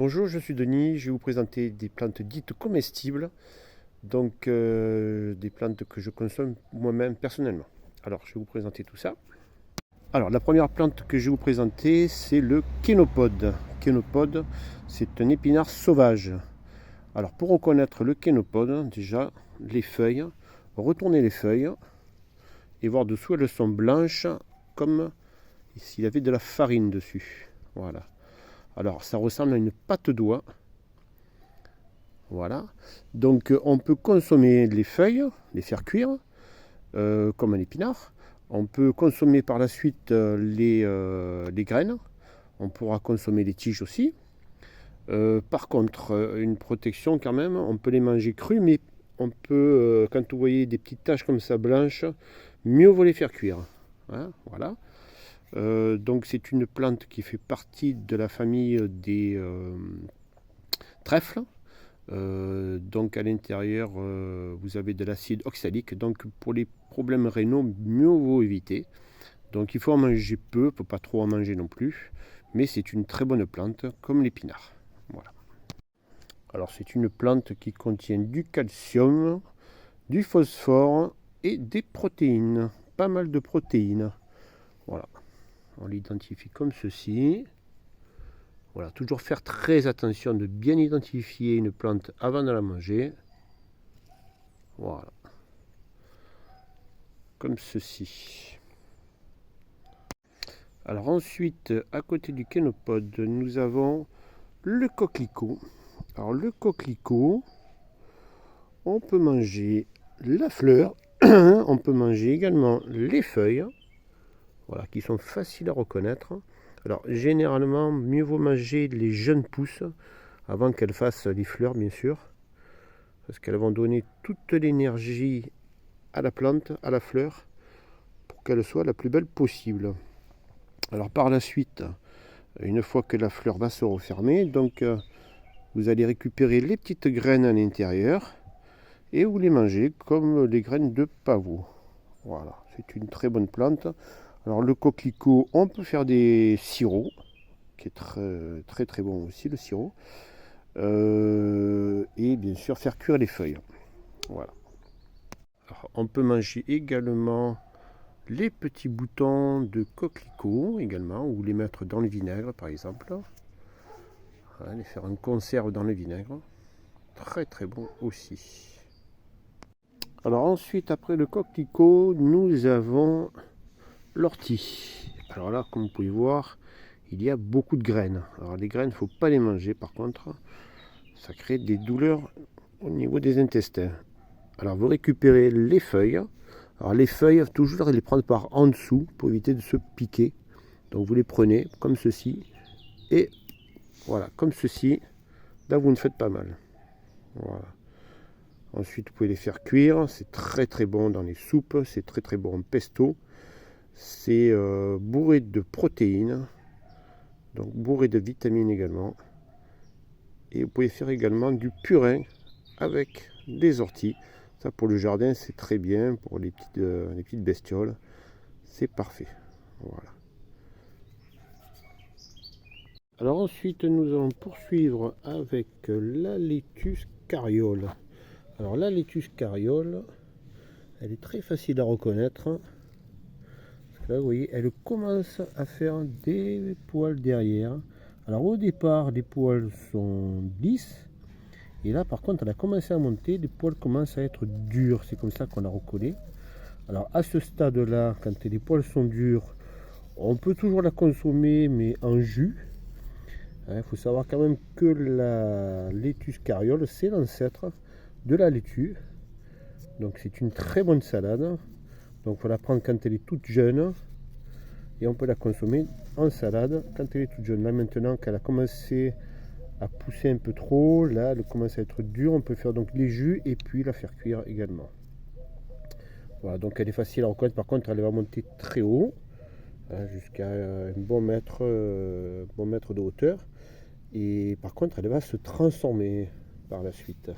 Bonjour, je suis Denis, je vais vous présenter des plantes dites comestibles, donc des plantes que je consomme moi-même personnellement. Alors, je vais vous présenter tout ça. Alors, la première plante que je vais vous présenter, c'est le kénopode. Kénopode, c'est un épinard sauvage. Alors, pour reconnaître le kénopode, déjà, les feuilles, retournez les feuilles et voir dessous, elles sont blanches comme s'il y avait de la farine dessus. Voilà. Alors, ça ressemble à une pâte d'oie. Voilà. Donc on peut consommer les feuilles, les faire cuire, comme un épinard. On peut consommer par la suite les graines. On pourra consommer les tiges aussi. Par contre, une protection quand même, on peut les manger crus, mais on peut, quand vous voyez des petites taches comme ça blanches, mieux vaut les faire cuire. Hein, voilà. Donc c'est une plante qui fait partie de la famille des trèfles. Donc à l'intérieur, vous avez de l'acide oxalique. Donc pour les problèmes rénaux, mieux vaut éviter. Donc il faut en manger peu, il ne faut pas trop en manger non plus. Mais c'est une très bonne plante, comme l'épinard. Voilà. Alors c'est une plante qui contient du calcium, du phosphore et des protéines. Pas mal de protéines. Voilà. On l'identifie comme ceci. Voilà, toujours faire très attention de bien identifier une plante avant de la manger. Voilà. Comme ceci. Alors ensuite, à côté du kénopode, nous avons le coquelicot. Alors le coquelicot, on peut manger la fleur, on peut manger également les feuilles, voilà, qui sont faciles à reconnaître. Alors généralement, mieux vaut manger les jeunes pousses avant qu'elles fassent les fleurs, bien sûr, parce qu'elles vont donner toute l'énergie à la plante, à la fleur, pour qu'elle soit la plus belle possible. Alors par la suite, une fois que la fleur va se refermer, donc vous allez récupérer les petites graines à l'intérieur et vous les mangez comme les graines de pavot. Voilà, c'est une très bonne plante. Alors le coquelicot, on peut faire des sirops, qui est très très bon aussi le sirop. Et bien sûr faire cuire les feuilles. Voilà. Alors, on peut manger également les petits boutons de coquelicot également, ou les mettre dans le vinaigre par exemple. Voilà, les faire en conserve dans le vinaigre. Très très bon aussi. Alors ensuite, après le coquelicot, nous avons l'ortie. Alors là, comme vous pouvez voir, il y a beaucoup de graines. Alors les graines, il ne faut pas les manger par contre. Ça crée des douleurs au niveau des intestins. Alors vous récupérez les feuilles. Alors les feuilles, toujours les prendre par en dessous pour éviter de se piquer. Donc vous les prenez comme ceci. Et voilà, comme ceci. Là, vous ne faites pas mal. Voilà. Ensuite, vous pouvez les faire cuire. C'est très très bon dans les soupes. C'est très très bon en pesto. C'est bourré de protéines. Donc bourré de vitamines également. Et vous pouvez faire également du purin avec des orties. Ça pour le jardin, c'est très bien. Pour les petites bestioles, c'est parfait. Voilà. Alors ensuite, nous allons poursuivre avec la laitue scariole. Alors la laitue scariole, elle est très facile à reconnaître. Parce que là, vous voyez, elle commence à faire des poils derrière. Alors au départ, les poils sont lisses. Et là, par contre, elle a commencé à monter. Les poils commencent à être durs. C'est comme ça qu'on la reconnaît. Alors à ce stade-là, quand les poils sont durs, on peut toujours la consommer, mais en jus. Il faut savoir quand même que la laitue scariole, c'est l'ancêtre de la laitue. Donc c'est une très bonne salade. Donc il faut la prendre quand elle est toute jeune. Et on peut la consommer en salade quand elle est toute jeune. Là maintenant qu'elle a commencé à pousser un peu trop, là elle commence à être dure. On peut faire donc les jus et puis la faire cuire également. Voilà, donc elle est facile à reconnaître. Par contre, elle va monter très haut, jusqu'à un bon mètre de hauteur. Et par contre, elle va se transformer par la suite.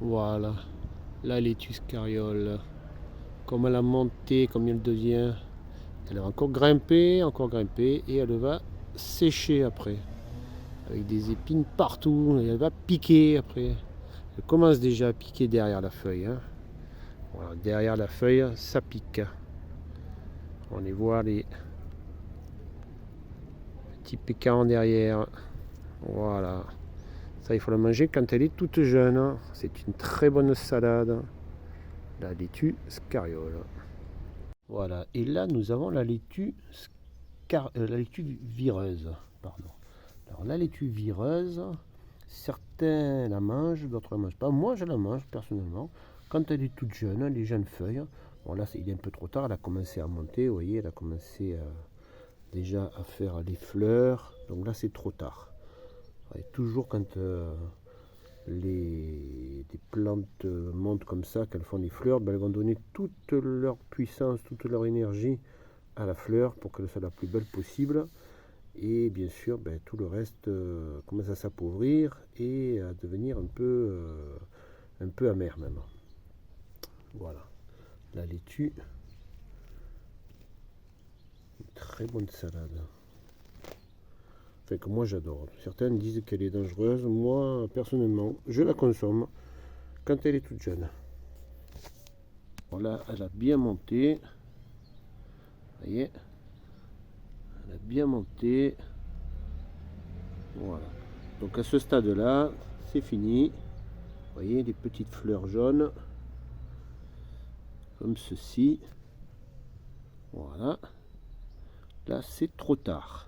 Voilà, la laitue scariole. Comme elle a monté, comme elle devient, elle va encore grimper, et elle va sécher après. Avec des épines partout. Et elle va piquer après. Elle commence déjà à piquer derrière la feuille. Hein. Voilà, derrière la feuille, ça pique. On les voit les petits piquants derrière. Voilà. Ça, il faut la manger quand elle est toute jeune. C'est une très bonne salade. La laitue scariole. Voilà. Et là, nous avons la laitue, la laitue vireuse. Pardon. Alors, la laitue vireuse, certains la mangent, d'autres la mangent pas. Moi, je la mange personnellement. Quand elle est toute jeune, les jeunes feuilles. Bon, là, il est un peu trop tard. Elle a commencé à monter. Vous voyez, elle a commencé déjà à faire les fleurs. Donc là, c'est trop tard. Et toujours quand les plantes montent comme ça, qu'elles font des fleurs, ben elles vont donner toute leur puissance, toute leur énergie à la fleur pour qu'elle soit la plus belle possible. Et bien sûr, ben, tout le reste commence à s'appauvrir et à devenir un peu amer même. Voilà, la laitue, une très bonne salade. Enfin, que moi j'adore. Certains disent qu'elle est dangereuse. Moi, personnellement, je la consomme quand elle est toute jeune. Voilà, elle a bien monté. Vous voyez, elle a bien monté. Voilà. Donc à ce stade-là, c'est fini. Vous voyez, les petites fleurs jaunes. Comme ceci. Voilà. Là, c'est trop tard.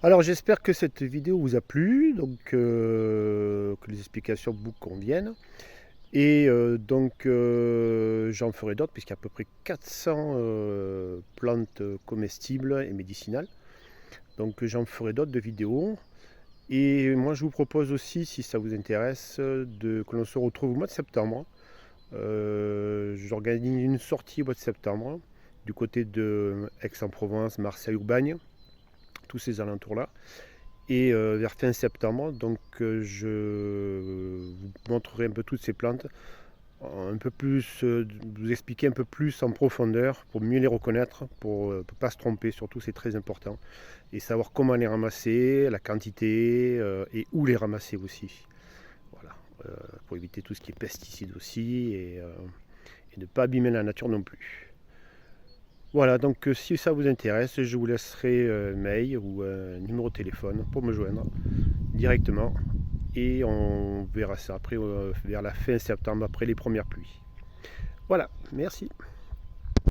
Alors j'espère que cette vidéo vous a plu, donc que les explications vous conviennent. Et j'en ferai d'autres, puisqu'il y a à peu près 400 plantes comestibles et médicinales. Donc j'en ferai d'autres de vidéos. Et moi je vous propose aussi, si ça vous intéresse, que l'on se retrouve au mois de septembre. J'organise une sortie au mois de septembre, du côté de Aix-en-Provence, Marseille ou Bagnes, tous ces alentours-là. Et vers fin septembre, donc je vous montrerai un peu toutes ces plantes, un peu plus, vous expliquer un peu plus en profondeur pour mieux les reconnaître, pour ne pas se tromper, surtout c'est très important, et savoir comment les ramasser, la quantité et où les ramasser aussi. Voilà, pour éviter tout ce qui est pesticides aussi et ne pas abîmer la nature non plus. Voilà, donc si ça vous intéresse, je vous laisserai un mail ou un numéro de téléphone pour me joindre directement. Et on verra ça après vers la fin septembre, après les premières pluies. Voilà, merci.